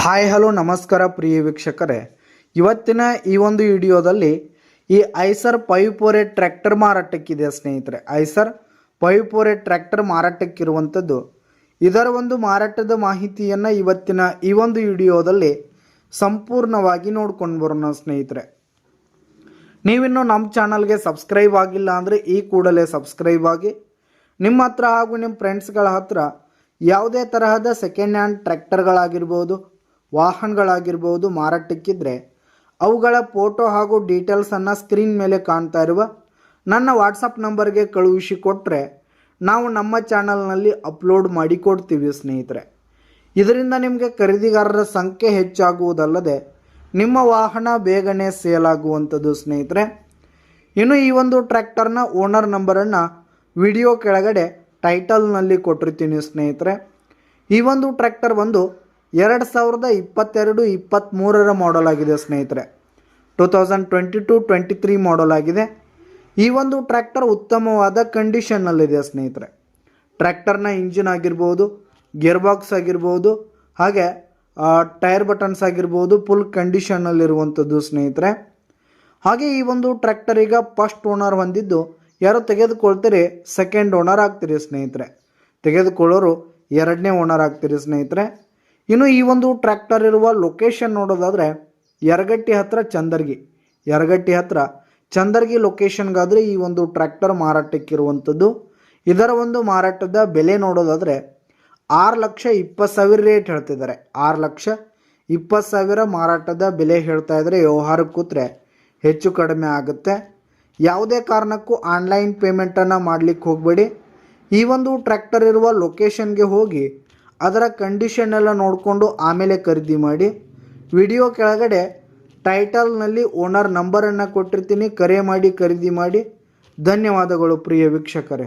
Hi hello ನಮಸ್ಕಾರ ಪ್ರಿಯ ವೀಕ್ಷಕರೇ, ಇವತ್ತಿನ ಈ ಒಂದು ವಿಡಿಯೋದಲ್ಲಿ ಈ ಐಸರ್ 548 ಟ್ರ್ಯಾಕ್ಟರ್ ಮಾರಾಟಕ್ಕಿದೆ ಸ್ನೇಹಿತರೆ. ಐಸರ್ 548 ಟ್ರ್ಯಾಕ್ಟರ್ ಮಾರಾಟಕ್ಕಿರುವಂಥದ್ದು. ಇದರ ಒಂದು ಮಾರಾಟದ ಮಾಹಿತಿಯನ್ನು ಇವತ್ತಿನ ಈ ಒಂದು ವಿಡಿಯೋದಲ್ಲಿ ಸಂಪೂರ್ಣವಾಗಿ ನೋಡ್ಕೊಂಡು ಬರೋಣ ಸ್ನೇಹಿತರೆ. ನೀವಿನ್ನೂ ನಮ್ಮ ಚಾನಲ್ಗೆ ಸಬ್ಸ್ಕ್ರೈಬ್ ಆಗಿಲ್ಲ ಅಂದರೆ ಈ ಕೂಡಲೇ ಸಬ್ಸ್ಕ್ರೈಬ್ ಆಗಿ. ನಿಮ್ಮ ಹತ್ರ ಹಾಗೂ ನಿಮ್ಮ ಫ್ರೆಂಡ್ಸ್ಗಳ ಹತ್ರ ಯಾವುದೇ ತರಹದ ಸೆಕೆಂಡ್ ಹ್ಯಾಂಡ್ ಟ್ರ್ಯಾಕ್ಟರ್ಗಳಾಗಿರ್ಬೋದು, ವಾಹನಗಳಾಗಿರ್ಬೋದು ಮಾರಾಟಕ್ಕಿದ್ರೆ ಅವುಗಳ ಫೋಟೋ ಹಾಗೂ ಡೀಟೇಲ್ಸನ್ನು ಸ್ಕ್ರೀನ್ ಮೇಲೆ ಕಾಣ್ತಾ ಇರುವ ನನ್ನ ವಾಟ್ಸಪ್ ನಂಬರ್ಗೆ ಕಳುಹಿಸಿ ಕೊಟ್ಟರೆ ನಾವು ನಮ್ಮ ಚಾನಲ್ನಲ್ಲಿ ಅಪ್ಲೋಡ್ ಮಾಡಿ ಕೊಡ್ತೀವಿ ಸ್ನೇಹಿತರೆ. ಇದರಿಂದ ನಿಮಗೆ ಖರೀದಿಗಾರರ ಸಂಖ್ಯೆ ಹೆಚ್ಚಾಗುವುದಲ್ಲದೆ ನಿಮ್ಮ ವಾಹನ ಬೇಗನೆ ಸೇಲ್ ಆಗುವಂಥದ್ದು ಸ್ನೇಹಿತರೆ. ಇನ್ನು ಈ ಒಂದು ಟ್ರ್ಯಾಕ್ಟರ್ನ ಓನರ್ ನಂಬರನ್ನು ವಿಡಿಯೋ ಕೆಳಗಡೆ ಟೈಟಲ್ನಲ್ಲಿ ಕೊಟ್ಟಿರ್ತೀನಿ ಸ್ನೇಹಿತರೆ. ಈ ಒಂದು ಟ್ರ್ಯಾಕ್ಟರ್ ಬಂದು 2022-23 ಮಾಡಲ್ ಆಗಿದೆ ಸ್ನೇಹಿತರೆ. 2022-23 ಮಾಡಲ್ ಆಗಿದೆ. ಈ ಒಂದು ಟ್ರ್ಯಾಕ್ಟರ್ ಉತ್ತಮವಾದ ಕಂಡೀಷನ್ನಲ್ಲಿದೆ ಸ್ನೇಹಿತರೆ. ಟ್ರ್ಯಾಕ್ಟರ್ನ ಇಂಜಿನ್ ಆಗಿರ್ಬೋದು, ಗೇರ್ ಬಾಕ್ಸ್ ಆಗಿರ್ಬೋದು, ಹಾಗೆ ಟೈರ್ ಬಟನ್ಸ್ ಆಗಿರ್ಬೋದು ಫುಲ್ ಕಂಡೀಷನ್ನಲ್ಲಿರುವಂಥದ್ದು ಸ್ನೇಹಿತರೆ. ಹಾಗೆ ಈ ಒಂದು ಟ್ರ್ಯಾಕ್ಟರ್ ಈಗ ಫಸ್ಟ್ ಓನರ್ ಹೊಂದಿದ್ದು, ಯಾರು ತೆಗೆದುಕೊಳ್ತೀರಿ ಸೆಕೆಂಡ್ ಓನರ್ ಆಗ್ತೀರಿ ಸ್ನೇಹಿತರೆ. ತೆಗೆದುಕೊಳ್ಳೋರು ಎರಡನೇ ಓನರ್ ಆಗ್ತೀರಿ ಸ್ನೇಹಿತರೆ. ಇನ್ನು ಈ ಒಂದು ಟ್ರ್ಯಾಕ್ಟರ್ ಇರುವ ಲೊಕೇಶನ್ ನೋಡೋದಾದರೆ ಯರಗಟ್ಟಿ ಹತ್ರ ಚಂದರ್ಗಿ ಲೊಕೇಶನ್ಗಾದರೆ ಈ ಒಂದು ಟ್ರ್ಯಾಕ್ಟರ್ ಮಾರಾಟಕ್ಕಿರುವಂಥದ್ದು. ಇದರ ಒಂದು ಮಾರಾಟದ ಬೆಲೆ ನೋಡೋದಾದರೆ 6,20,000 ರೇಟ್ ಹೇಳ್ತಿದ್ದಾರೆ. 6,20,000 ಮಾರಾಟದ ಬೆಲೆ ಹೇಳ್ತಾ ಇದ್ದಾರೆ. ವ್ಯವಹಾರಕ್ಕೆ ಕೂತ್ರೆ ಹೆಚ್ಚು ಕಡಿಮೆ ಆಗುತ್ತೆ. ಯಾವುದೇ ಕಾರಣಕ್ಕೂ ಆನ್ಲೈನ್ ಪೇಮೆಂಟನ್ನು ಮಾಡಲಿಕ್ಕೆ ಹೋಗಬೇಡಿ. ಈ ಒಂದು ಟ್ರ್ಯಾಕ್ಟರ್ ಇರುವ ಲೊಕೇಶನ್ಗೆ ಹೋಗಿ ಅದರ ಕಂಡೀಷನ್ ಎಲ್ಲ ನೋಡಿಕೊಂಡು ಆಮೇಲೆ ಖರೀದಿ ಮಾಡಿ. ವಿಡಿಯೋ ಕೆಳಗಡೆ ಟೈಟಲ್ನಲ್ಲಿ ಓನರ್ ನಂಬರನ್ನು ಕೊಟ್ಟಿರ್ತೀನಿ, ಕರೆ ಮಾಡಿ ಖರೀದಿ ಮಾಡಿ. ಧನ್ಯವಾದಗಳು ಪ್ರಿಯ ವೀಕ್ಷಕರೇ.